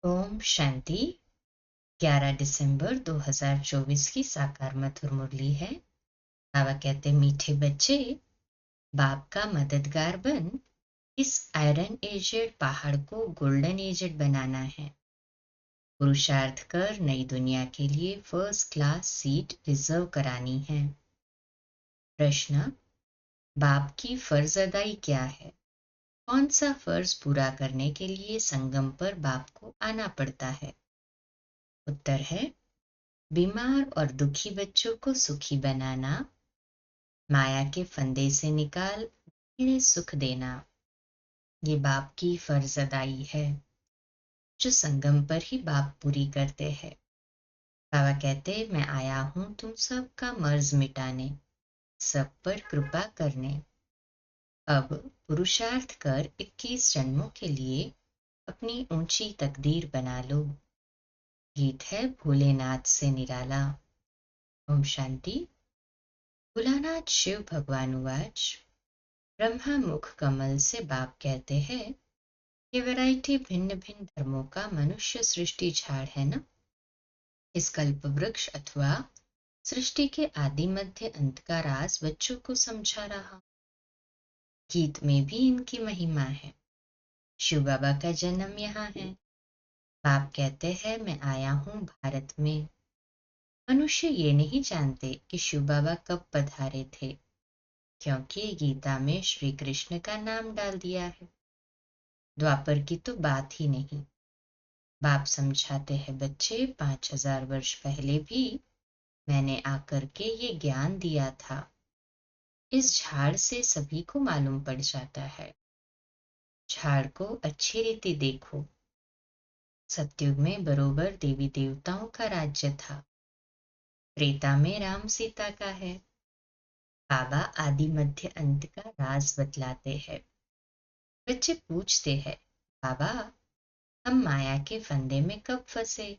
ओम शांति। 11 दिसंबर 2024 की साकार मधुर मुरली है। बाबा कहते मीठे बच्चे, बाप का मददगार बन इस आयरन एजेड पहाड़ को गोल्डन एजेड बनाना है। पुरुषार्थ कर नई दुनिया के लिए फर्स्ट क्लास सीट रिजर्व करानी है। प्रश्न, बाप की फर्ज अदाई क्या है? कौन सा फर्ज पूरा करने के लिए संगम पर बाप को आना पड़ता है? उत्तर है, बीमार और दुखी बच्चों को सुखी बनाना, माया के फंदे से निकाल इन्हें सुख देना। ये बाप की फर्ज अदाई है जो संगम पर ही बाप पूरी करते हैं। बाबा कहते, मैं आया हूं तुम सबका मर्ज मिटाने, सब पर कृपा करने। अब पुरुषार्थ कर 21 जन्मों के लिए अपनी ऊंची तकदीर बना लो। गीत है भोलेनाथ से निराला। ओम शांति। भोलानाथ शिव भगवान उवाच। ब्रह्मा मुख कमल से बाप कहते हैं, ये वैरायटी भिन्न भिन्न धर्मों का मनुष्य सृष्टि झाड़ है ना। इस कल्प वृक्ष अथवा सृष्टि के आदि मध्य अंत का राज बच्चों को समझा रहा। गीत में भी इनकी महिमा है। शिव बाबा का जन्म यहाँ है। बाप कहते हैं, मैं आया हूँ भारत में। मनुष्य ये नहीं जानते कि शिव बाबा कब पधारे थे, क्योंकि गीता में श्री कृष्ण का नाम डाल दिया है। द्वापर की तो बात ही नहीं। बाप समझाते हैं, बच्चे 5000 वर्ष पहले भी मैंने आकर के ये ज्ञान दिया था। इस झाड़ से सभी को मालूम पड़ जाता है। झाड़ को अच्छी रीति देखो। सतयुग में बरोबर देवी देवताओं का राज्य था। त्रेता में राम सीता का है। बाबा आदि मध्य अंत का राज बतलाते हैं। बच्चे पूछते हैं, बाबा हम माया के फंदे में कब फंसे?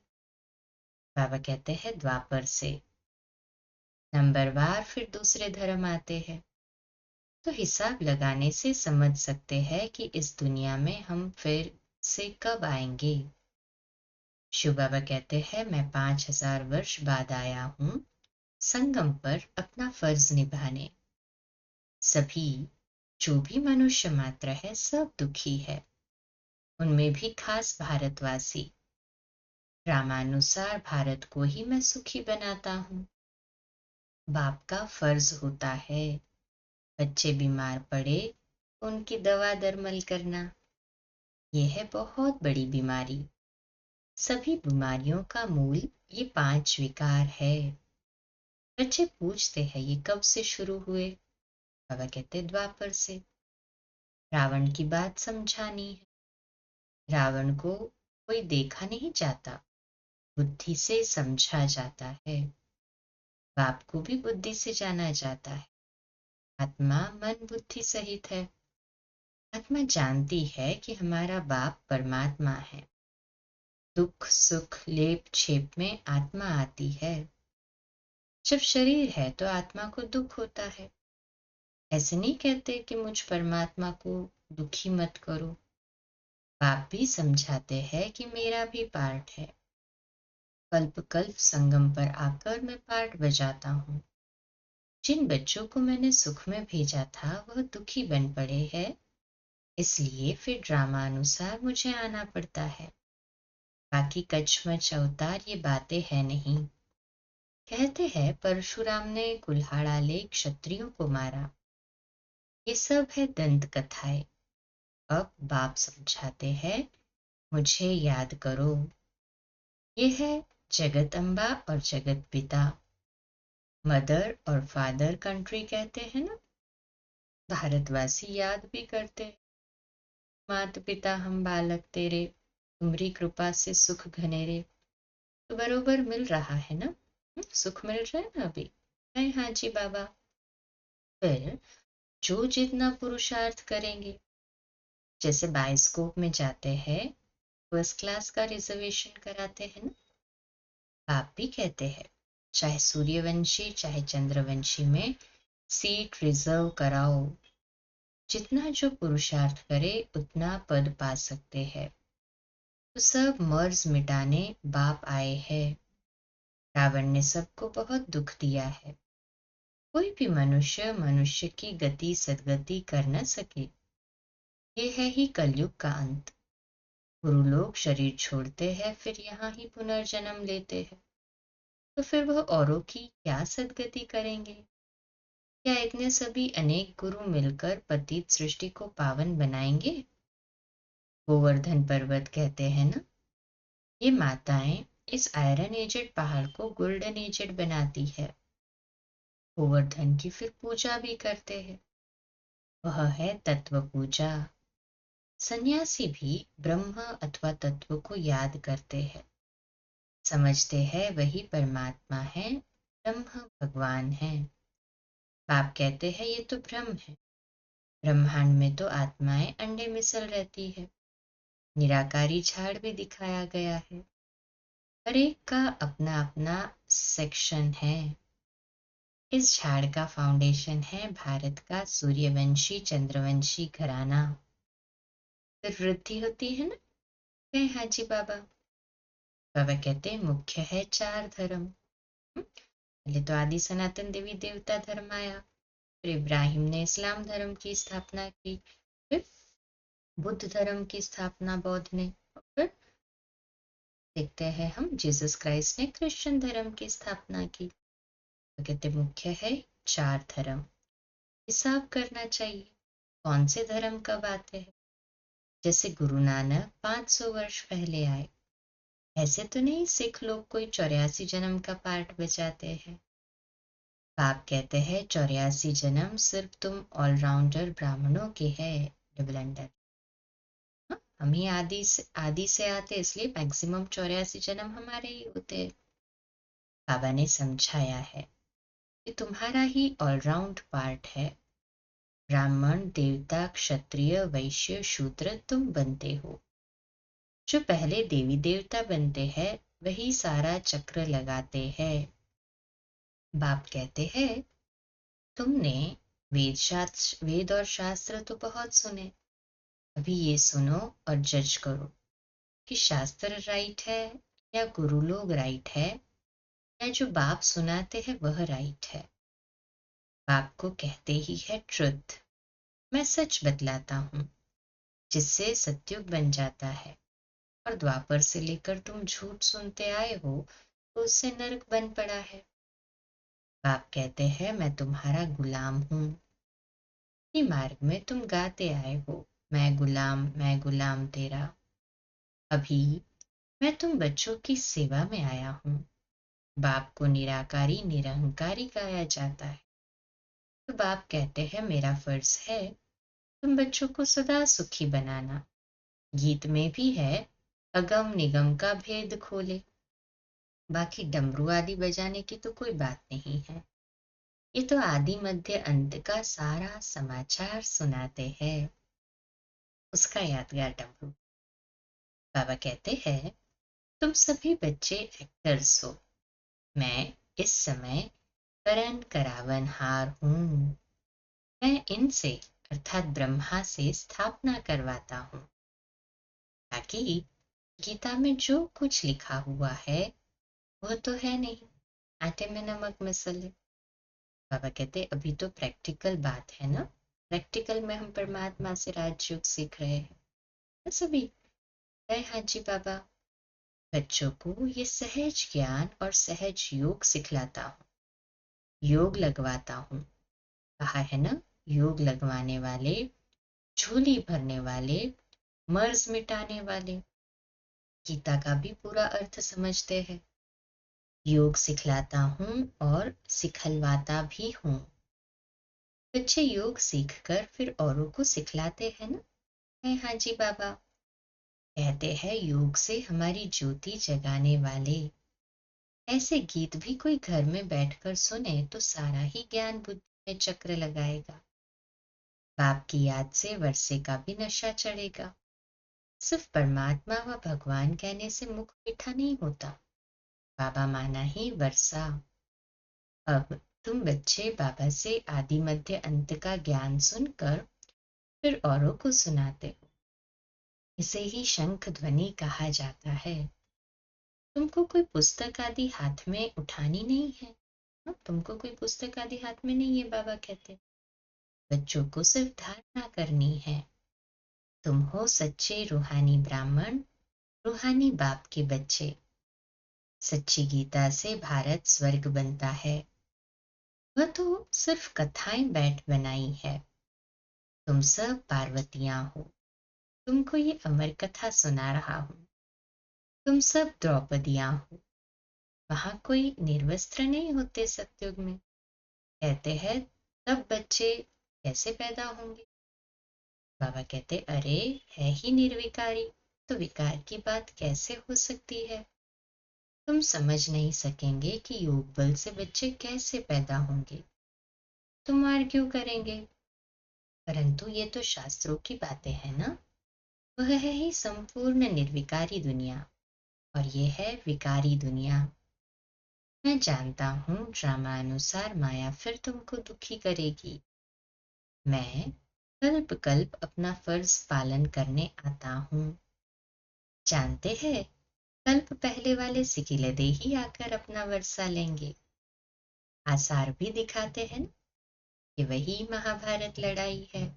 बाबा कहते हैं, द्वापर से। नंबरवार फिर दूसरे धर्म आते हैं, तो हिसाब लगाने से समझ सकते हैं कि इस दुनिया में हम फिर से कब आएंगे। शिव बाबा कहते हैं, मैं 5000 वर्ष बाद आया हूं संगम पर अपना फर्ज निभाने। सभी जो भी मनुष्य मात्र है सब दुखी है, उनमें भी खास भारतवासी। रामानुसार भारत को ही मैं सुखी बनाता हूं। बाप का फर्ज होता है बच्चे बीमार पड़े उनकी दवा दरमल करना। यह है बहुत बड़ी बीमारी। सभी बीमारियों का मूल ये 5 विकार है। बच्चे पूछते हैं, ये कब से शुरू हुए? बाबा कहते, द्वापर से। रावण की बात समझानी है। रावण को कोई देखा नहीं जाता, बुद्धि से समझा जाता है। बाप को भी बुद्धि से जाना जाता है। आत्मा मन बुद्धि सहित है। आत्मा जानती है कि हमारा बाप परमात्मा है। दुख सुख लेप छेप में आत्मा आती है। जब शरीर है तो आत्मा को दुख होता है। ऐसे नहीं कहते कि मुझ परमात्मा को दुखी मत करो। बाप भी समझाते हैं कि मेरा भी पार्ट है। कल्प कल्प संगम पर आकर मैं पार्ट बजाता हूँ। जिन बच्चों को मैंने सुख में भेजा था वह दुखी बन पड़े हैं, इसलिए फिर ड्रामा अनुसार मुझे आना पड़ता है। बाकी कचमच अवतार ये बातें है नहीं। कहते हैं परशुराम ने कुल्हाड़ा ले क्षत्रियों को मारा। ये सब है दंत कथाएं। अब बाप समझाते हैं, मुझे याद करो। ये है जगत अम्बा और जगत पिता। मदर और फादर कंट्री कहते हैं ना। भारतवासी याद भी करते, मात पिता हम बालक तेरे, तुम्हारी कृपा से सुख घनेरे। तो बरोबर मिल रहा है ना। सुख मिल रहा है ना अभी। नहीं, हाँ जी बाबा। फिर जो जितना पुरुषार्थ करेंगे, जैसे बायोस्कोप में जाते हैं फर्स्ट क्लास का रिजर्वेशन कराते हैं ना। आप भी कहते हैं चाहे सूर्यवंशी चाहे चंद्रवंशी में सीट रिजर्व कराओ। जितना जो पुरुषार्थ करे उतना पद पा सकते हैं। तो सब मर्ज मिटाने बाप आए हैं। रावण ने सबको बहुत दुख दिया है। कोई भी मनुष्य मनुष्य की गति सदगति कर न सके। ये है ही कलयुग का अंत। गुरु लोग शरीर छोड़ते हैं, फिर यहाँ ही पुनर्जन्म लेते हैं। तो फिर वह औरों की क्या सदगति करेंगे? क्या इतने सभी अनेक गुरु मिलकर पतित सृष्टि को पावन बनाएंगे? गोवर्धन पर्वत कहते हैं ना, ये माताएं इस आयरन एजेड पहाड़ को गोल्डन एजेड बनाती है। गोवर्धन की फिर पूजा भी करते हैं, वह है तत्व पूजा। सन्यासी भी ब्रह्म अथवा तत्व को याद करते हैं, समझते हैं वही परमात्मा है, ब्रह्म भगवान है। बाप कहते हैं ये तो भ्रम है। ब्रह्मांड में तो आत्माएं अंडे मिसल रहती है। निराकारी झाड़ भी दिखाया गया है। हर एक का अपना अपना सेक्शन है। इस झाड़ का फाउंडेशन है भारत का सूर्यवंशी चंद्रवंशी घराना। फिर वृद्धि होती है ना, कहे हाजी बाबा। बाबा कहते हैं मुख्य है 4 धर्म। पहले तो आदि सनातन देवी देवता धर्म आया, फिर इब्राहिम ने इस्लाम धर्म की स्थापना की, फिर बुद्ध धर्म की स्थापना बौद्ध ने, और फिर देखते हैं हम जीसस क्राइस्ट ने क्रिश्चियन धर्म की स्थापना की। तो कहते मुख्य है 4 धर्म। हिसाब करना चाहिए कौन से धर्म कब आते हैं। जैसे गुरु नानक 500 वर्ष पहले आए, ऐसे तो नहीं सिख लोग कोई 84 जन्म का पार्ट बजाते हैं। बाप कहते हैं 84 जन्म सिर्फ तुम ऑलराउंडर ब्राह्मणों के है, डिबलंडर। हम ही आदि से आते, इसलिए मैक्सिमम 84 जन्म हमारे ही होते हैं। बाबा ने समझाया है कि तुम्हारा ही ऑलराउंड पार्ट है। ब्राह्मण देवता क्षत्रिय वैश्य शूद्र तुम बनते हो। जो पहले देवी देवता बनते हैं वही सारा चक्र लगाते हैं। बाप कहते हैं तुमने वेद और शास्त्र तो बहुत सुने, अभी ये सुनो और जज करो कि शास्त्र राइट है या गुरु लोग राइट है, या जो बाप सुनाते हैं वह राइट है। बाप को कहते ही है ट्रुथ। मैं सच बतलाता हूँ, जिससे सत्युग बन जाता है। और द्वापर से लेकर तुम झूठ सुनते आए हो तो उससे नरक बन पड़ा है। बाप कहते हैं मैं तुम्हारा गुलाम हूँ। इसी मार्ग में तुम गाते आए हो, मैं गुलाम तेरा। अभी मैं तुम बच्चों की सेवा में आया हूँ। बाप को निराकारी निरहंकारी गाया जाता है। तो बाप कहते हैं मेरा फर्ज है तुम बच्चों को सदा सुखी बनाना। गीत में भी है अगम निगम का भेद खोले। बाकी डमरू आदि बजाने की तो कोई बात नहीं है। ये तो आदि मध्य अंत का सारा समाचार सुनाते हैं। उसका यादगार डमरू। बाबा कहते हैं तुम सभी बच्चे एक्टर्स हो। मैं इस समय करण करावनहार हूँ। मैं इनसे अर्थात ब्रह्मा से स्थापना करवाता हूँ, ताकि गीता में जो कुछ लिखा हुआ है वह तो है नहीं, आटे में नमक मसले। बाबा कहते अभी तो प्रैक्टिकल बात है ना, प्रैक्टिकल में हम परमात्मा से राजयोग सीख रहे हैं। बस अभी जय हाजी बाबा। बच्चों को ये सहज ज्ञान और सहज योग सिखलाता हूँ, योग लगवाता हूँ। कहा है ना, योग लगवाने वाले, झोली भरने वाले, मर्ज मिटाने वाले। गीता का भी पूरा अर्थ समझते हैं। योग सिखलाता हूँ और सिखलवाता भी हूँ। बच्चे योग सीखकर फिर औरों को सिखलाते हैं ना, है हाजी बाबा। कहते हैं योग से हमारी ज्योति जगाने वाले। ऐसे गीत भी कोई घर में बैठकर सुने तो सारा ही ज्ञान बुद्धि में चक्र लगाएगा। बाप की याद से वर्षे का भी नशा चढ़ेगा। सिर्फ परमात्मा व भगवान कहने से मुख मीठा नहीं होता, बाबा माना ही वर्षा। अब तुम बच्चे बाबा से आदि मध्य अंत का ज्ञान सुनकर फिर औरों को सुनाते हो। इसे ही शंख ध्वनि कहा जाता है। तुमको कोई पुस्तक आदि हाथ में उठानी नहीं है। तुमको कोई पुस्तक आदि हाथ में नहीं है, बाबा कहते। बच्चों को सिर्फ धारणा करनी है। तुम हो सच्चे रूहानी ब्राह्मण, रूहानी बाप के बच्चे। सच्ची गीता से भारत स्वर्ग बनता है। वह तो सिर्फ कथाएं बैठ बनाई है। तुम सब पार्वतियां हो। तुमको ये अमर कथा सुना रहा हूं। तुम सब द्रौपदियां हो। वहां कोई निर्वस्त्र नहीं होते सतयुग में। कहते हैं तब बच्चे कैसे पैदा होंगे। बाबा कहते अरे है ही निर्विकारी, तो विकार की बात कैसे हो सकती है। तुम समझ नहीं सकेंगे कि योग बल से बच्चे कैसे पैदा होंगे। तुम आर्ग्यू करेंगे, परंतु ये तो शास्त्रों की बातें हैं ना। वह है ही संपूर्ण निर्विकारी दुनिया, और ये है विकारी दुनिया। मैं जानता हूं ड्रामा अनुसार माया फिर तुमको दुखी करेगी। मैं कल्प कल्प अपना फर्ज पालन करने आता हूं। जानते हैं कल्प पहले वाले सिकिलदे ही आकर अपना वर्षा लेंगे। आसार भी दिखाते हैं कि वही महाभारत लड़ाई है।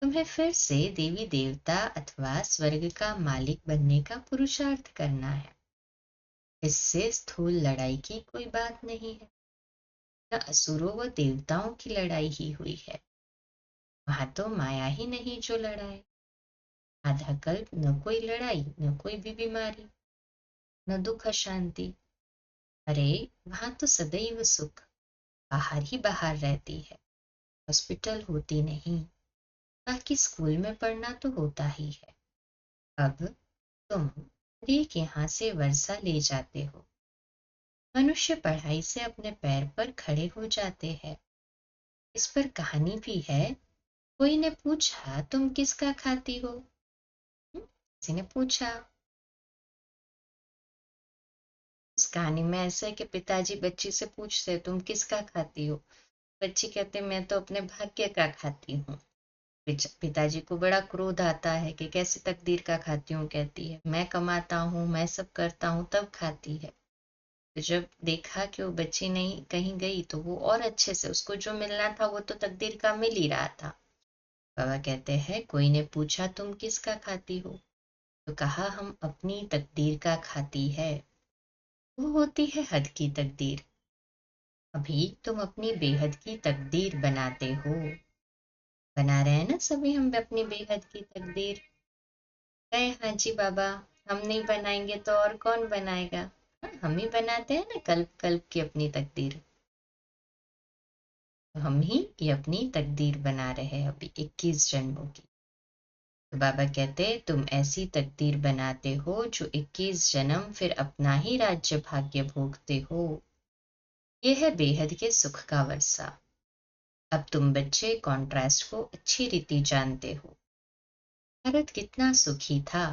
तुम्हें फिर से देवी देवता अथवा स्वर्ग का मालिक बनने का पुरुषार्थ करना है। इससे स्थूल लड़ाई की कोई बात नहीं है। न असुरों व देवताओं की लड़ाई ही हुई है। वहां तो माया ही नहीं जो लड़ाए। आधा कल्प न कोई लड़ाई, न कोई भी बीमारी, न दुख अशांति। अरे वहां तो सदैव सुख, बाहर ही बाहर रहती है। हॉस्पिटल होती नहीं। बाकी स्कूल में पढ़ना तो होता ही है। अब तुम एक यहाँ से वर्षा ले जाते हो। मनुष्य पढ़ाई से अपने पैर पर खड़े हो जाते हैं। इस पर कहानी भी है। कोई ने पूछा तुम किसका खाती हो। किसी ने पूछा। इस कहानी में ऐसा है कि पिताजी बच्ची से पूछते तुम किसका खाती हो। बच्ची कहते मैं तो अपने भाग्य का खाती हूँ। पिताजी को बड़ा क्रोध आता है कि कैसे तकदीर का खाती हूँ। कहती है मैं कमाता हूँ, मैं सब करता हूँ तब खाती है। तो जब देखा कि वो बच्ची नहीं कहीं गई तो वो और अच्छे से उसको जो मिलना था वो तो तकदीर का मिल ही रहा था। बाबा कहते हैं कोई ने पूछा तुम किसका खाती हो, तो कहा हम अपनी तकदीर का खाती है। वो होती है हद की तकदीर। अभी तुम अपनी बेहद की तकदीर बनाते हो। बना रहे हैं ना सभी हम अपनी बेहद की तकदीर। कहे हाँ जी बाबा, हम नहीं बनाएंगे तो और कौन बनाएगा। हम ही बनाते हैं ना कल्प कल्प की अपनी तकदीर। तो हम ही ये अपनी तकदीर बना रहे हैं अभी 21 जन्मों की। तो बाबा कहते तुम ऐसी तकदीर बनाते हो जो 21 जन्म फिर अपना ही राज्य भाग्य भोगते हो। यह है बेहद के सुख का वर्षा। अब तुम बच्चे कॉन्ट्रास्ट को अच्छी रीति जानते हो। भारत कितना सुखी था,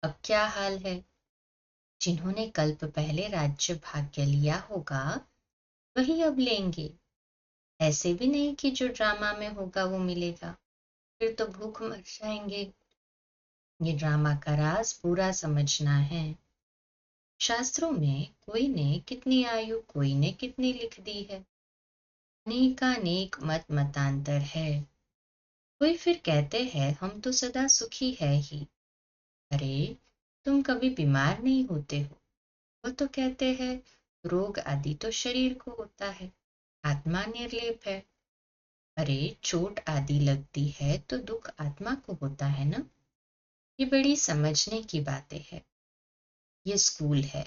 अब क्या हाल है। जिन्होंने कल्प पहले राज्य भाग्य लिया होगा वही अब लेंगे। ऐसे भी नहीं कि जो ड्रामा में होगा वो मिलेगा, फिर तो भूख मर जाएंगे। ये ड्रामा का राज पूरा समझना है। शास्त्रों में कोई ने कितनी आयु कोई ने कितनी लिख दी है। अनेकानेक मत मतांतर है। कोई फिर कहते हैं हम तो सदा सुखी है ही। अरे तुम कभी बीमार नहीं होते हो। वो तो कहते हैं रोग आदि तो शरीर को होता है, आत्मा निर्लेप है। अरे चोट आदि लगती है तो दुख आत्मा को होता है ना। ये बड़ी समझने की बातें है। ये स्कूल है,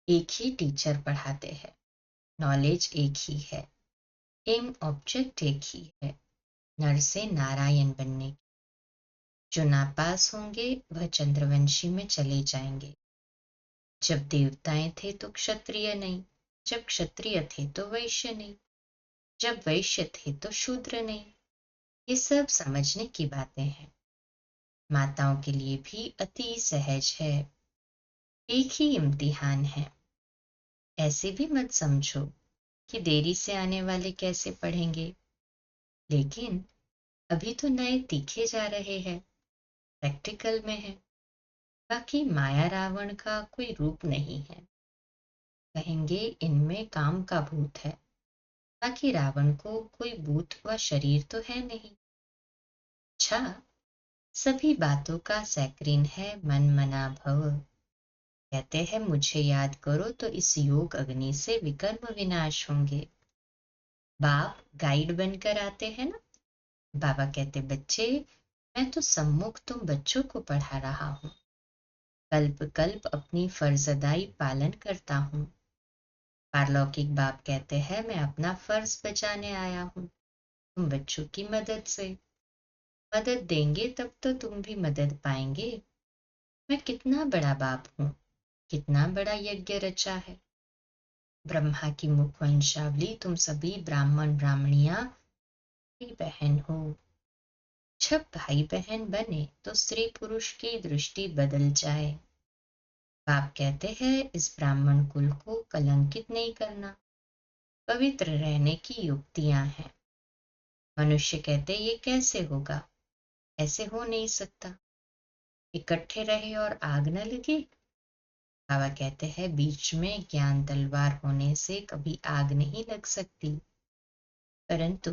एक ही टीचर पढ़ाते हैं। नॉलेज एक ही है, एम ऑब्जेक्ट एक ही है, नर से नारायण बनने की। जो नापास होंगे वह चंद्रवंशी में चले जाएंगे। जब देवताएं थे तो क्षत्रिय नहीं, जब क्षत्रिय थे तो वैश्य नहीं, जब वैश्य थे तो शूद्र नहीं। ये सब समझने की बातें हैं। माताओं के लिए भी अति सहज है। एक ही इम्तिहान है। ऐसे भी मत समझो कि देरी से आने वाले कैसे पढ़ेंगे। लेकिन अभी तो नए तीखे जा रहे हैं। प्रैक्टिकल में है, बाकी माया रावण का कोई रूप नहीं है। कहेंगे इनमें काम का भूत है, बाकी रावण को कोई भूत व शरीर तो है नहीं। अच्छा, सभी बातों का सैक्रीन है मन मना भव। कहते हैं मुझे याद करो तो इस योग अग्नि से विकर्म विनाश होंगे। बाप गाइड बनकर आते हैं ना। बाबा कहते बच्चे, मैं तो सम्मुख तुम बच्चों को पढ़ा रहा हूँ, कल्प कल्प अपनी फर्जदाई पालन करता हूँ। पारलौकिक बाप कहते हैं मैं अपना फर्ज बचाने आया हूँ, तुम बच्चों की मदद से। मदद देंगे तब तो तुम भी मदद पाएंगे। मैं कितना बड़ा बाप हूँ, कितना बड़ा यज्ञ रचा है। ब्रह्मा की मुख वंशावली तुम सभी ब्राह्मण ब्राह्मणियां भाई बहन हो। जब भाई बहन बने तो स्त्री पुरुष की दृष्टि बदल जाए। बाप कहते हैं इस ब्राह्मण कुल को कलंकित नहीं करना, पवित्र रहने की युक्तियां हैं। मनुष्य कहते ये कैसे होगा, ऐसे हो नहीं सकता, इकट्ठे रहे और आग न लगे। बाबा कहते हैं बीच में ज्ञान तलवार होने से कभी आग नहीं लग सकती, परंतु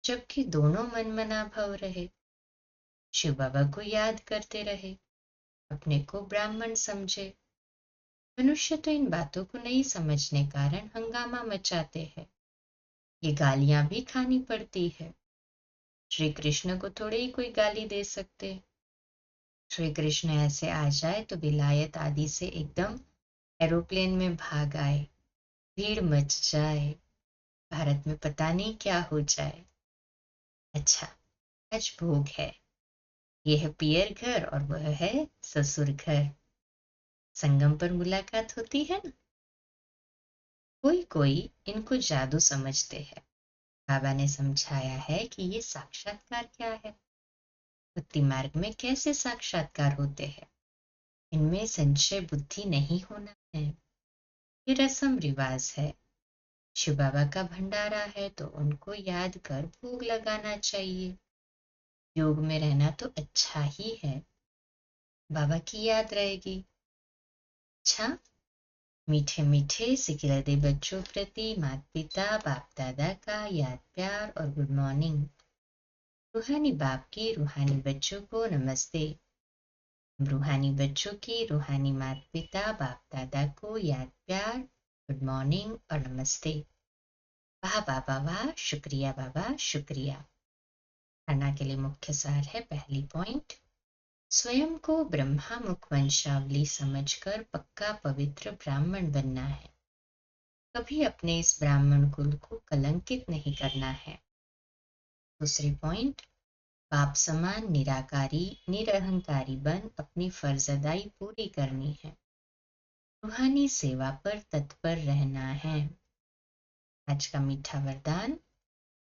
जबकि दोनों मनमना भव रहे, शिव बाबा को याद करते रहे, अपने को ब्राह्मण समझे। मनुष्य तो इन बातों को नहीं समझने कारण हंगामा मचाते हैं, ये गालियां भी खानी पड़ती है। श्री कृष्ण को थोड़े ही कोई गाली दे सकते। श्री कृष्ण ऐसे आ जाए तो विलायत आदि से एकदम एरोप्लेन में भाग आए, भीड़ मच जाए, भारत में पता नहीं क्या हो जाए। अच्छा, आज भोग है, ये है पियर घर और वह है ससुर घर। संगम पर मुलाकात होती है ना। कोई कोई इनको जादू समझते हैं। बाबा ने समझाया है कि ये साक्षात्कार क्या है, भक्ति मार्ग में कैसे साक्षात्कार होते हैं। इनमें संशय बुद्धि नहीं होना है, ये रस्म रिवाज है। शिव बाबा का भंडारा है तो उनको याद कर भोग लगाना चाहिए। योग में रहना तो अच्छा ही है, बाबा की याद रहेगी। अच्छा, मीठे मीठे सिकिलदे बच्चों प्रति माता पिता बाप दादा का याद प्यार और गुड मॉर्निंग। रूहानी बाप की रूहानी बच्चों को नमस्ते। रूहानी बच्चों की रूहानी माता पिता बाप दादा को याद प्यार, गुड मॉर्निंग और नमस्ते। वाह बाबा वाह, शुक्रिया बाबा शुक्रिया। धारणा के लिए मुख्य सार है, पहली पॉइंट, स्वयं को ब्रह्मा मुख वंशावली समझकर पक्का पवित्र ब्राह्मण बनना है। कभी अपने इस ब्राह्मण कुल को कलंकित नहीं करना है। दूसरी पॉइंट, बाप समान निराकारी निरहंकारी बन अपनी फर्जदाई पूरी करनी है। रूहानी सेवा पर तत्पर रहना है। आज का मीठा वरदान,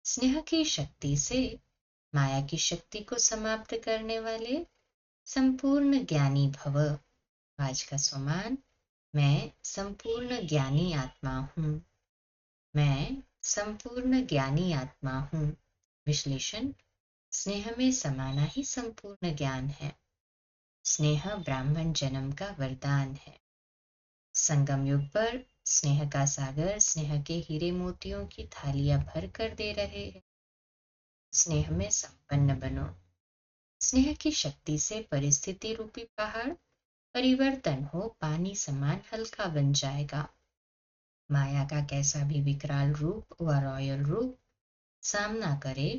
स्नेह की शक्ति से माया की शक्ति को समाप्त करने वाले संपूर्ण ज्ञानी भव। आज का स्वमान, मैं संपूर्ण ज्ञानी आत्मा हूँ। मैं संपूर्ण ज्ञानी आत्मा हूँ। विश्लेषण, स्नेह में समाना ही संपूर्ण ज्ञान है। स्नेह ब्राह्मण जन्म का वरदान है। संगम युग पर स्नेह का सागर स्नेह के हीरे मोतियों की थालियां भर कर दे रहे हैं। स्नेह में संपन्न बनो। स्नेह की शक्ति से परिस्थिति रूपी पहाड़ परिवर्तन हो पानी समान हल्का बन जाएगा। माया का कैसा भी विकराल रूप व रॉयल रूप सामना करे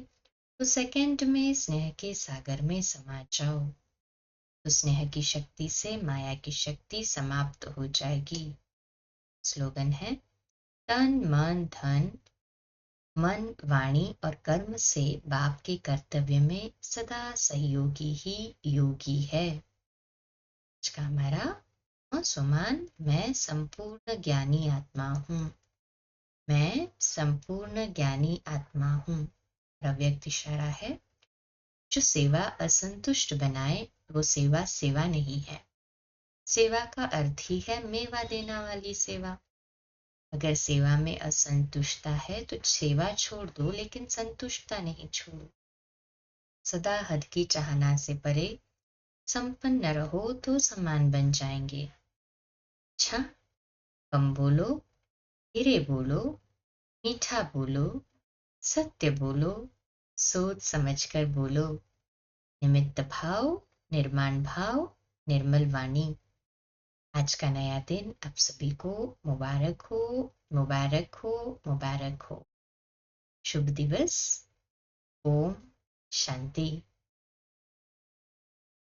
तो सेकंड में स्नेह के सागर में समा जाओ। तो स्नेह की शक्ति से माया की शक्ति समाप्त हो जाएगी। स्लोगन है, तन मन धन मन वाणी और कर्म से बाप के कर्तव्य में सदा सहयोगी ही योगी है। आज का हमारा स्वमान, मैं संपूर्ण ज्ञानी आत्मा हूँ। मैं संपूर्ण ज्ञानी आत्मा हूँ। अव्यक्त इशारा है, जो सेवा असंतुष्ट बनाए वो सेवा सेवा नहीं है। सेवा का अर्थ ही है मेवा देना वाली सेवा। अगर सेवा में असंतुष्टता है तो सेवा छोड़ दो, लेकिन संतुष्टता नहीं छोड़ो। सदा हद की चाहना से परे संपन्न रहो तो समान बन जाएंगे। अच्छा, कम बोलो, धीरे बोलो, मीठा बोलो, सत्य बोलो, सोच समझकर बोलो। निमित्त भाव, निर्माण भाव, निर्मल वाणी। आज का नया दिन आप सभी को मुबारक हो, मुबारक हो, मुबारक हो। शुभ दिवस। ओम शांति।